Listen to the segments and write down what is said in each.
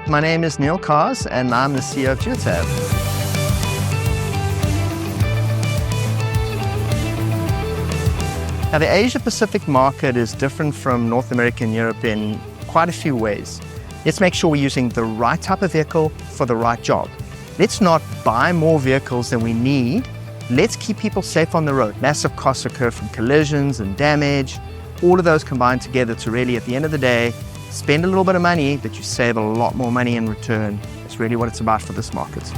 My name is Neil Cawse and I'm the CEO of Geotab. Now, the Asia-Pacific market is different from North America and Europe in quite a few ways. Let's make sure we're using the right type of vehicle for the right job. Let's not buy more vehicles than we need. Let's keep people safe on the road. Massive costs occur from collisions and damage. All of those combine together to really, at the end of the day, spend a little bit of money, but you save a lot more money in return. That's really what it's about for this market.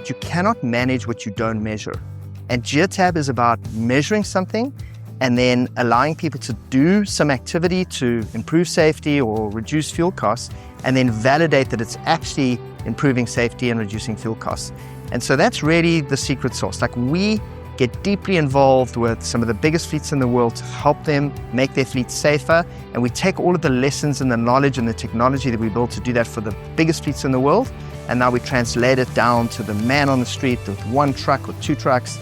You cannot manage what you don't measure. And Geotab is about measuring something and then allowing people to do some activity to improve safety or reduce fuel costs, and then validate that it's actually improving safety and reducing fuel costs. And so that's really the secret sauce. Like, we get deeply involved with some of the biggest fleets in the world to help them make their fleets safer. And we take all of the lessons and the knowledge and the technology that we built to do that for the biggest fleets in the world. And now we translate it down to the man on the street with one truck or two trucks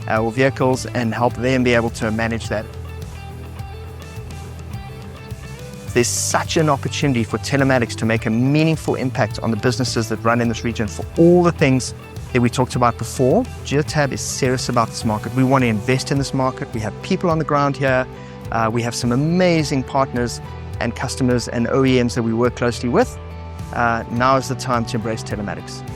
or vehicles, and help them be able to manage that. There's such an opportunity for telematics to make a meaningful impact on the businesses that run in this region for all the things that we talked about before. Geotab is serious about this market. We want to invest in this market. We have people on the ground here. We have some amazing partners and customers and OEMs that we work closely with. Now is the time to embrace telematics.